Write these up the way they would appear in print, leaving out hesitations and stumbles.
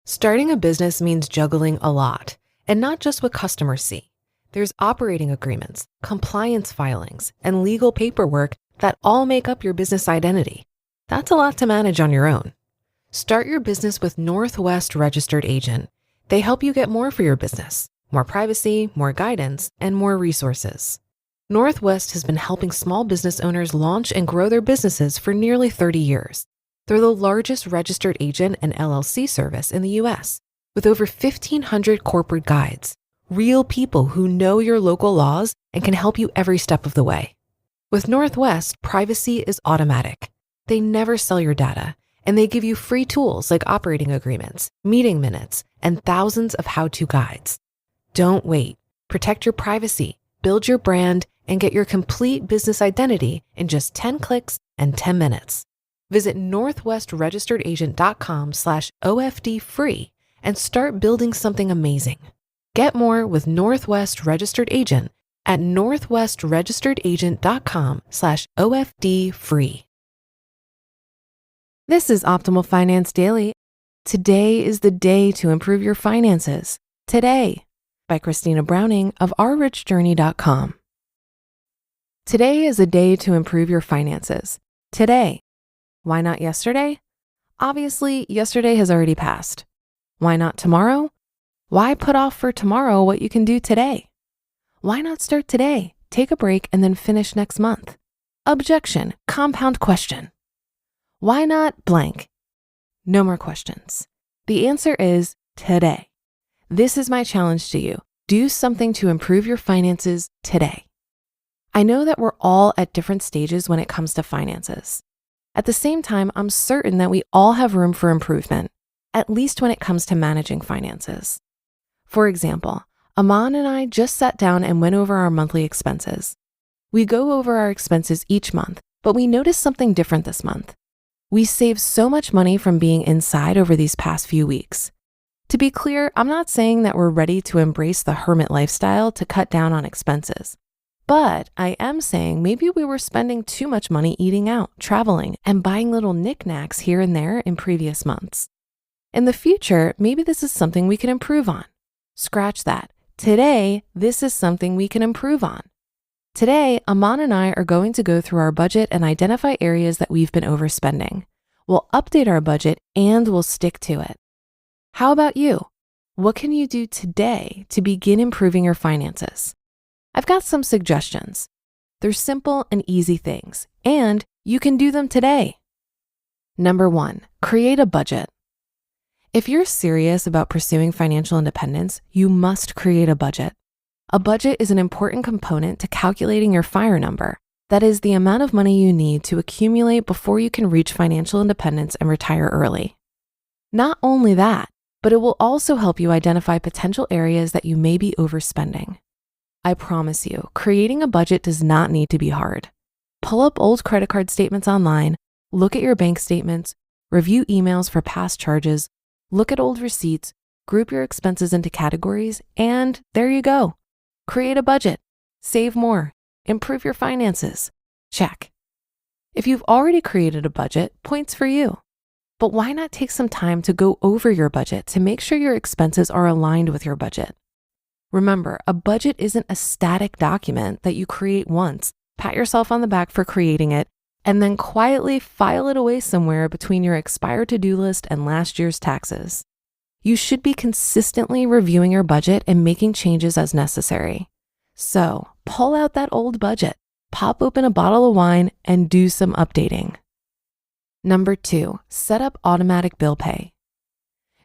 Starting a business means juggling a lot, and not just what customers see. There's operating agreements, compliance filings, and legal paperwork that all make up your business identity. That's a lot to manage on your own. Start your business with Northwest Registered Agent. They help you get more for your business, more privacy, more guidance, and more resources. Northwest has been helping small business owners launch and grow their businesses for nearly 30 years. They're the largest registered agent and LLC service in the U.S., with over 1,500 corporate guides, real people who know your local laws and can help you every step of the way. With Northwest, privacy is automatic. They never sell your data, and they give you free tools like operating agreements, meeting minutes, and thousands of how-to guides. Don't wait. Protect your privacy, build your brand, and get your complete business identity in just 10 clicks and 10 minutes. Visit northwestregisteredagent.com/OFD-free and start building something amazing. Get more with Northwest Registered Agent at northwestregisteredagent.com/OFD-free. This is Optimal Finance Daily. Today is the day to improve your finances. Today, by Christina Browning of ourrichjourney.com. Today is a day to improve your finances. Today. Why not yesterday? Obviously, yesterday has already passed. Why not tomorrow? Why put off for tomorrow what you can do today? Why not start today, take a break, and then finish next month? Objection, compound question. Why not blank? No more questions. The answer is today. This is my challenge to you. Do something to improve your finances today. I know that we're all at different stages when it comes to finances. At the same time, I'm certain that we all have room for improvement, at least when it comes to managing finances. For example, Aman and I just sat down and went over our monthly expenses. We go over our expenses each month, but we noticed something different this month. We saved so much money from being inside over these past few weeks. To be clear, I'm not saying that we're ready to embrace the hermit lifestyle to cut down on expenses. But I am saying maybe we were spending too much money eating out, traveling, and buying little knickknacks here and there in previous months. In the future, maybe this is something we can improve on. Scratch that. Today, this is something we can improve on. Today, Aman and I are going to go through our budget and identify areas that we've been overspending. We'll update our budget and we'll stick to it. How about you? What can you do today to begin improving your finances? I've got some suggestions. They're simple and easy things, and you can do them today. Number 1, create a budget. If you're serious about pursuing financial independence, you must create a budget. A budget is an important component to calculating your F.I.R.E number. That is the amount of money you need to accumulate before you can reach financial independence and retire early. Not only that, but it will also help you identify potential areas that you may be overspending. I promise you, creating a budget does not need to be hard. Pull up old credit card statements online, look at your bank statements, review emails for past charges, look at old receipts, group your expenses into categories, and there you go. Create a budget, save more, improve your finances. Check. If you've already created a budget, points for you. But why not take some time to go over your budget to make sure your expenses are aligned with your budget? Remember, a budget isn't a static document that you create once, pat yourself on the back for creating it, and then quietly file it away somewhere between your expired to-do list and last year's taxes. You should be consistently reviewing your budget and making changes as necessary. So, pull out that old budget, pop open a bottle of wine, and do some updating. Number 2, set up automatic bill pay.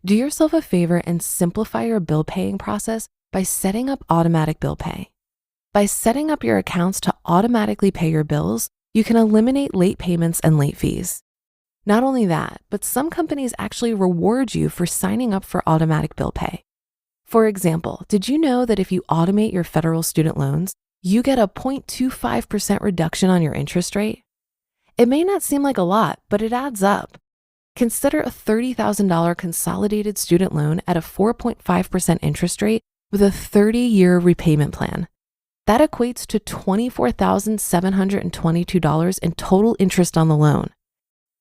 Do yourself a favor and simplify your bill paying process by setting up automatic bill pay. By setting up your accounts to automatically pay your bills, you can eliminate late payments and late fees. Not only that, but some companies actually reward you for signing up for automatic bill pay. For example, did you know that if you automate your federal student loans, you get a 0.25% reduction on your interest rate? It may not seem like a lot, but it adds up. Consider a $30,000 consolidated student loan at a 4.5% interest rate with a 30-year repayment plan. That equates to $24,722 in total interest on the loan.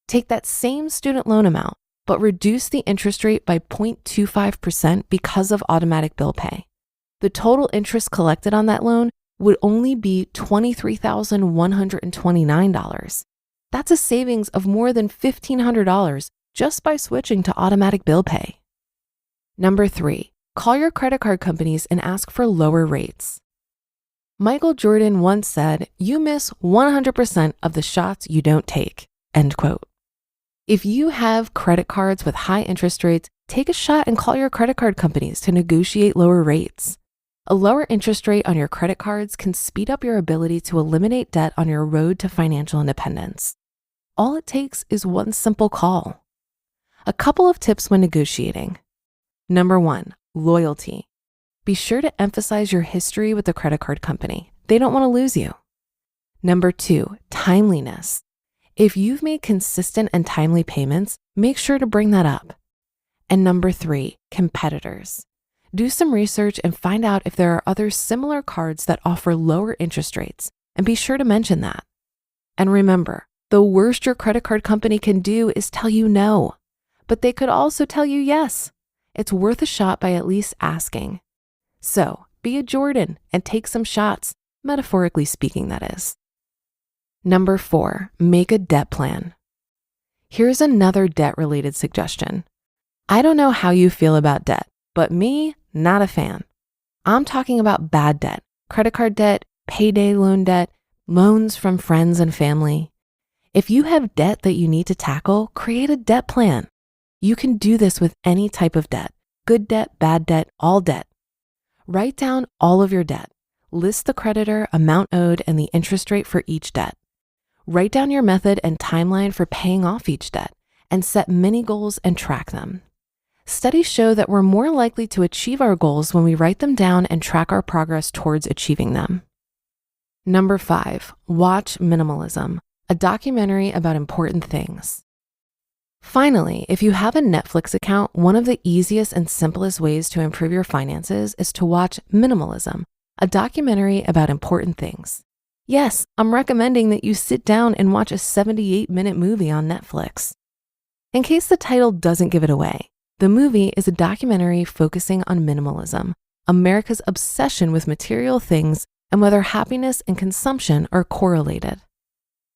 Take that same student loan amount, but reduce the interest rate by 0.25% because of automatic bill pay. The total interest collected on that loan would only be $23,129. That's a savings of more than $1,500 just by switching to automatic bill pay. Number 3, call your credit card companies and ask for lower rates. Michael Jordan once said, "You miss 100% of the shots you don't take," end quote. If you have credit cards with high interest rates, take a shot and call your credit card companies to negotiate lower rates. A lower interest rate on your credit cards can speed up your ability to eliminate debt on your road to financial independence. All it takes is one simple call. A couple of tips when negotiating. Number 1, loyalty. Be sure to emphasize your history with the credit card company. They don't want to lose you. Number 2, timeliness. If you've made consistent and timely payments, make sure to bring that up. And number 3, competitors. Do some research and find out if there are other similar cards that offer lower interest rates, and be sure to mention that. And remember, the worst your credit card company can do is tell you no, but they could also tell you yes. It's worth a shot by at least asking. So be a Jordan and take some shots, metaphorically speaking, that is. Number 4, make a debt plan. Here's another debt-related suggestion. I don't know how you feel about debt, but me, not a fan. I'm talking about bad debt, credit card debt, payday loan debt, loans from friends and family. If you have debt that you need to tackle, create a debt plan. You can do this with any type of debt, good debt, bad debt, all debt. Write down all of your debt. List the creditor, amount owed, and the interest rate for each debt. Write down your method and timeline for paying off each debt, and set mini goals and track them. Studies show that we're more likely to achieve our goals when we write them down and track our progress towards achieving them. Number 5, watch Minimalism, a documentary about important things. Finally, if you have a Netflix account, one of the easiest and simplest ways to improve your finances is to watch Minimalism, a documentary about important things. Yes, I'm recommending that you sit down and watch a 78-minute movie on Netflix. In case the title doesn't give it away, the movie is a documentary focusing on minimalism, America's obsession with material things and whether happiness and consumption are correlated.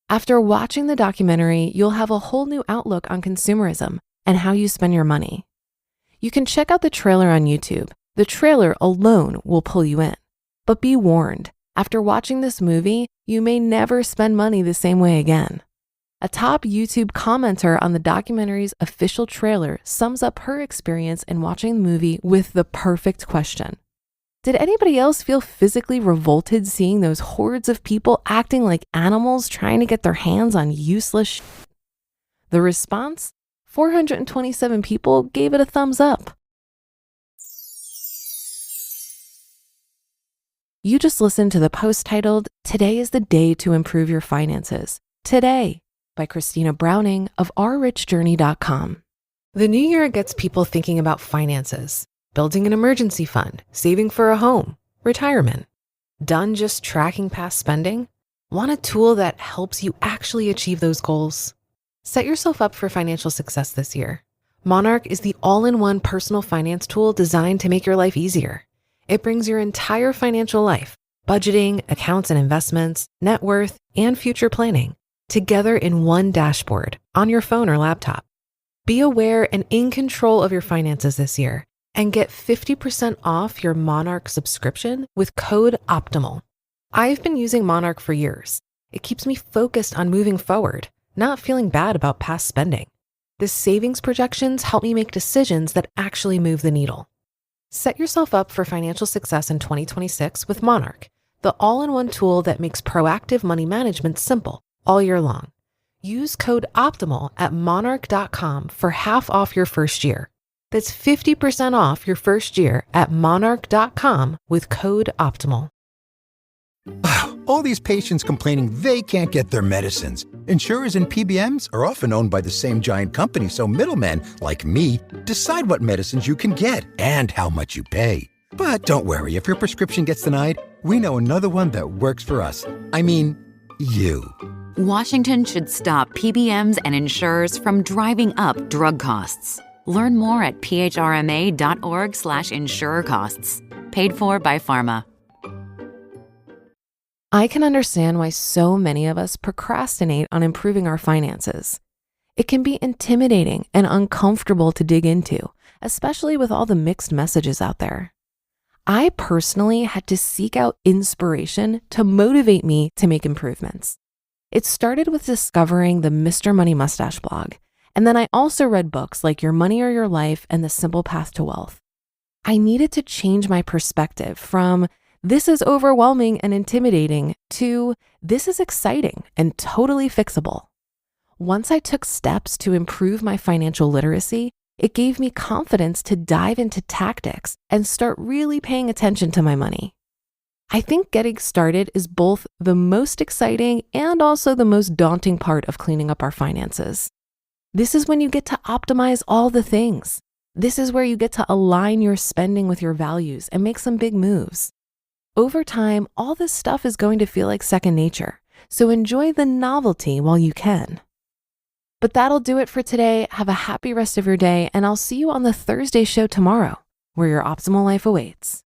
After watching the documentary, you'll have a whole new outlook on consumerism and how you spend your money. You can check out the trailer on YouTube. The trailer alone will pull you in. But be warned, after watching this movie, you may never spend money the same way again. A top YouTube commenter on the documentary's official trailer sums up her experience in watching the movie with the perfect question. Did anybody else feel physically revolted seeing those hordes of people acting like animals trying to get their hands on useless shit? The response? 427 people gave it a thumbs up. You just listened to the post titled, "Today is the Day to Improve Your Finances." Today, by Christina Browning of ourrichjourney.com. The new year gets people thinking about finances, building an emergency fund, saving for a home, retirement. Done just tracking past spending? Want a tool that helps you actually achieve those goals? Set yourself up for financial success this year. Monarch is the all-in-one personal finance tool designed to make your life easier. It brings your entire financial life, budgeting, accounts and investments, net worth, and future planning, together in one dashboard on your phone or laptop. Be aware and in control of your finances this year and get 50% off your Monarch subscription with code OPTIMAL. I've been using Monarch for years. It keeps me focused on moving forward, not feeling bad about past spending. The savings projections help me make decisions that actually move the needle. Set yourself up for financial success in 2026 with Monarch, the all-in-one tool that makes proactive money management simple all year long. Use code OPTIMAL at monarch.com for half off your first year. That's 50% off your first year at monarch.com with code OPTIMAL. All these patients complaining they can't get their medicines. Insurers and PBMs are often owned by the same giant company, so middlemen, like me, decide what medicines you can get and how much you pay. But don't worry, if your prescription gets denied, we know another one that works for us. I mean, you. Washington should stop PBMs and insurers from driving up drug costs. Learn more at phrma.org/insurercosts. Paid for by Pharma. I can understand why so many of us procrastinate on improving our finances. It can be intimidating and uncomfortable to dig into, especially with all the mixed messages out there. I personally had to seek out inspiration to motivate me to make improvements. It started with discovering the Mr. Money Mustache blog, and then I also read books like Your Money or Your Life and The Simple Path to Wealth. I needed to change my perspective from this is overwhelming and intimidating to this is exciting and totally fixable. Once I took steps to improve my financial literacy, it gave me confidence to dive into tactics and start really paying attention to my money. I think getting started is both the most exciting and also the most daunting part of cleaning up our finances. This is when you get to optimize all the things. This is where you get to align your spending with your values and make some big moves. Over time, all this stuff is going to feel like second nature, so enjoy the novelty while you can. But that'll do it for today. Have a happy rest of your day, and I'll see you on the Thursday show tomorrow, where your optimal life awaits.